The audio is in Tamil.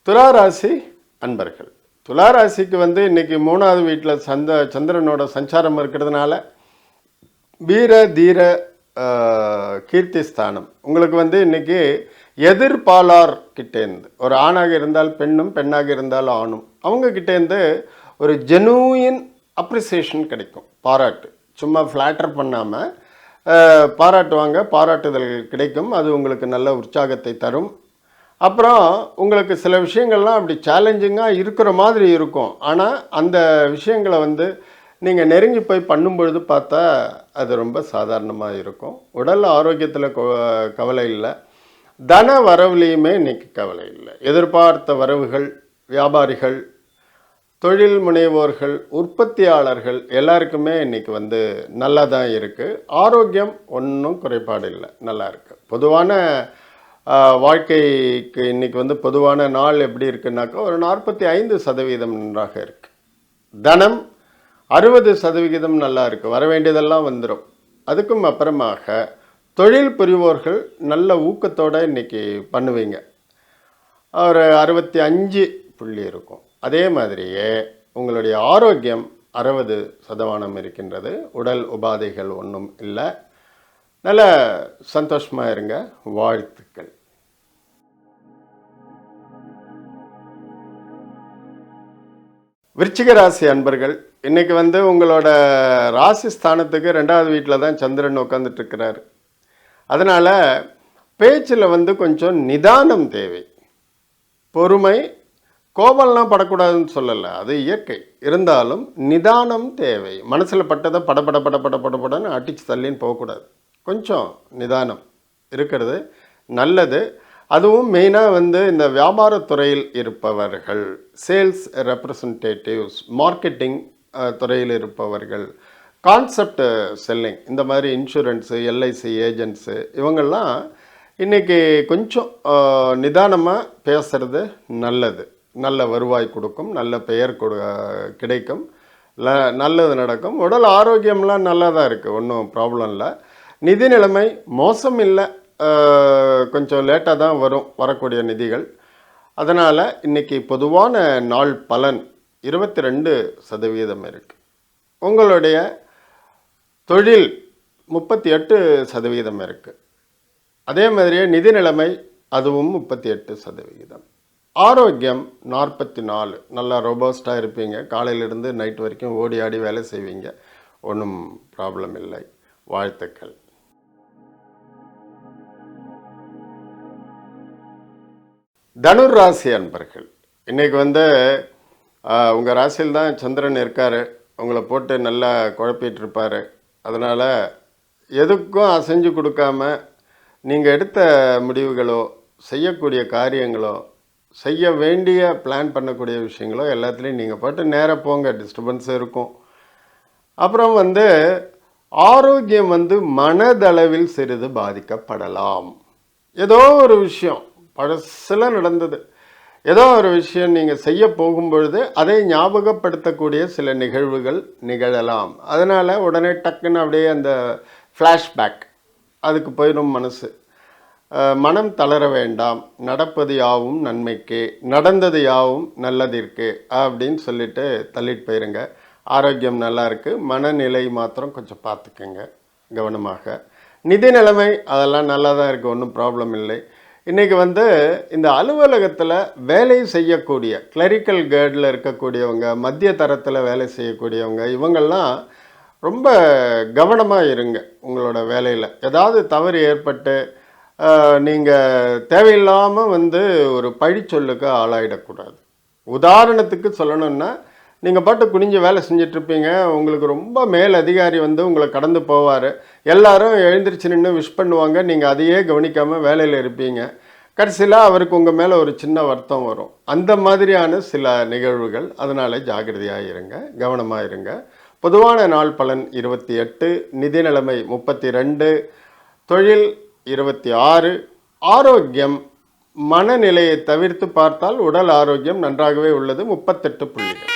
துளாராசி அன்பர்கள், துளாராசிக்கு இன்னைக்கு 3வது வீட்டில் சந்திரனோட சஞ்சாரம் இருக்கிறதுனால வீர தீர கீர்த்தி ஸ்தானம் உங்களுக்கு இன்னைக்கு எதிர்பாலார் கிட்டேருந்து, ஒரு ஆணாக இருந்தால் பெண்ணும் பெண்ணாக இருந்தால் ஆணும், அவங்க கிட்டேருந்து ஒரு ஜெனூயின் அப்ரிசியேஷன் கிடைக்கும். பாராட்டு, சும்மா ஃப்ளாட்டர் பண்ணாமல் பாராட்டுவாங்க, பாராட்டுதல் கிடைக்கும். அது உங்களுக்கு நல்ல உற்சாகத்தை தரும். அப்புறம் உங்களுக்கு சில விஷயங்கள்லாம் அப்படி சேலஞ்சிங்காக இருக்கிற மாதிரி இருக்கும். ஆனால் அந்த விஷயங்களை நீங்கள் நெருங்கி போய் பண்ணும்பொழுது பார்த்தா அது ரொம்ப சாதாரணமாக இருக்கும். உடல் ஆரோக்கியத்தில் கவலை இல்லை, தன வரவுலேயுமே இன்றைக்கி கவலை இல்லை. எதிர்பார்த்த வரவுகள், வியாபாரிகள், தொழில் முனைவோர்கள், உற்பத்தியாளர்கள் எல்லாருக்குமே இன்றைக்கி நல்லா தான் இருக்குது. ஆரோக்கியம் ஒன்றும் குறைபாடு இல்லை, நல்லா இருக்குது. பொதுவான வாழ்க்கைக்கு இன்றைக்கி பொதுவான நாள் எப்படி இருக்குன்னாக்கா ஒரு 45% நன்றாக இருக்குது. தனம் 60% நல்லா இருக்குது, வர வேண்டியதெல்லாம் வந்துடும். அதுக்கும் அப்புறமாக தொழில் புரிவோர்கள் நல்ல ஊக்கத்தோடு இன்றைக்கி பண்ணுவீங்க, ஒரு 65 புள்ளி இருக்கும். அதே மாதிரியே உங்களுடைய ஆரோக்கியம் 60% இருக்கின்றது. உடல் உபாதைகள் ஒன்றும் இல்லை. நல்ல சந்தோஷமாக இருங்க. வாழ்த்துக்கள். விருச்சிக ராசி அன்பர்கள், இன்றைக்கி உங்களோட ராசி ஸ்தானத்துக்கு 2வது வீட்டில் தான் சந்திரன் உட்காந்துட்ருக்கிறார். அதனால் பேச்சில் கொஞ்சம் நிதானம் தேவை. பொறுமை, கோபம்லாம் படக்கூடாதுன்னு சொல்லலை, அது இயற்கை. இருந்தாலும் நிதானம் தேவை. மனசில் பட்டதை படப்படன்னு அடித்து தள்ளின்னு போகக்கூடாது. கொஞ்சம் நிதானம் இருக்கிறது நல்லது. அதுவும் மெயினாக இந்த வியாபாரத்துறையில் இருப்பவர்கள், சேல்ஸ் ரெப்ரசன்டேட்டிவ்ஸ், மார்க்கெட்டிங் துறையில் இருப்பவர்கள், கான்செப்ட் செல்லிங், இந்த மாதிரி இன்சூரன்ஸு, எல்ஐசி ஏஜென்ட்ஸு, இவங்கெல்லாம் இன்றைக்கி கொஞ்சம் நிதானமாக பேசுகிறது நல்லது. நல்ல வருவாய் கொடுக்கும், நல்ல பெயர் கிடைக்கும், நல்லது நடக்கும். உடல் ஆரோக்கியம்லாம் நல்லா தான் இருக்குது, ஒன்றும் ப்ராப்ளம் இல்லை. நிதி நிலைமை மோசம் இல்லை, கொஞ்சம் லேட்டாக தான் வரக்கூடிய நிதிகள். அதனால் இன்றைக்கி பொதுவான நாள் பலன் 22% இருக்குது. உங்களுடைய தொழில் 38% இருக்குது. அதே மாதிரியே நிதி நிலைமை அதுவும் 38%. ஆரோக்கியம் 44. நல்லா ரோபஸ்டாக இருப்பீங்க. காலையிலிருந்து நைட் வரைக்கும் ஓடி ஆடி வேலை செய்வீங்க, ஒன்றும் ப்ராப்ளம் இல்லை. வாழ்த்துக்கள். தனுர் ராசி அன்பர்கள், இன்றைக்கி உங்கள் ராசியில் தான் சந்திரன் இருக்கார். உங்களை போட்டு நல்லா குழப்பிகிட்ருப்பார். அதனால் எதுக்கும் அசைஞ்சு கொடுக்காம நீங்கள் எடுத்த முடிவுகளோ, செய்யக்கூடிய காரியங்களோ, செய்ய வேண்டிய பிளான் பண்ணக்கூடிய விஷயங்களோ எல்லாத்துலேயும் நீங்கள் போட்டு நேராக போங்க. டிஸ்டர்பன்ஸ் இருக்கும். அப்புறம் ஆரோக்கியம் மனதளவில் சிறிது பாதிக்கப்படலாம். ஏதோ ஒரு விஷயம் பழசில் நடந்தது, ஏதோ ஒரு விஷயம் நீங்கள் செய்ய போகும்பொழுது அதை ஞாபகப்படுத்தக்கூடிய சில நிகழ்வுகள் நிகழலாம். அதனால் உடனே டக்குன்னு அப்படியே அந்த ஃப்ளாஷ்பேக் அதுக்கு போயிடும் மனசு. மனம் தளர வேண்டாம். நடப்பது யாவும் நன்மைக்கே, நடந்தது யாவும் நல்லதிற்கு அப்படின்னு சொல்லிட்டு தள்ளிட்டு போயிருங்க. ஆரோக்கியம் நல்லா இருக்குது. மனநிலை மாத்திரம் கொஞ்சம் பார்த்துக்கங்க கவனமாக. நிதி நிலைமை அதெல்லாம் நல்லா தான் இருக்குது, ஒன்றும் ப்ராப்ளம் இல்லை. இன்றைக்கி இந்த அலுவலகத்தில் வேலை செய்யக்கூடிய கிளரிக்கல் கேர்டில் இருக்கக்கூடியவங்க, மத்திய தரத்தில் வேலை செய்யக்கூடியவங்க, இவங்கெல்லாம் ரொம்ப கவனமாக இருங்க. உங்களோட வேலையில் ஏதாவது தவறு ஏற்பட்டு நீங்கள் தேவையில்லாமல் ஒரு பழிச்சொல்லுக்கு ஆளாயிடக்கூடாது. உதாரணத்துக்கு சொல்லணுன்னா, நீங்கள் பாட்டு குனிஞ்சு வேலை செஞ்சிட்ருப்பீங்க, உங்களுக்கு ரொம்ப மேல் அதிகாரி உங்களை கடந்து போவார், எல்லாரும் எழுந்திரிச்சு நின்று விஷ் பண்ணுவாங்க, நீங்கள் அதையே கவனிக்காமல் வேலையில் இருப்பீங்க. கடைசியில் அவருக்கு உங்கள் மேலே ஒரு சின்ன வருத்தம் வரும். அந்த மாதிரியான சில நிகழ்வுகள். அதனால் ஜாக்கிரதையாக இருங்க, கவனமாக இருங்க. பொதுவான நாள் பலன் 28, நிதி நிலைமை 32, தொழில் 26, ஆரோக்கியம் மனநிலையை தவிர்த்து பார்த்தால் உடல் ஆரோக்கியம் நன்றாகவே உள்ளது, 38 புள்ளிகள்.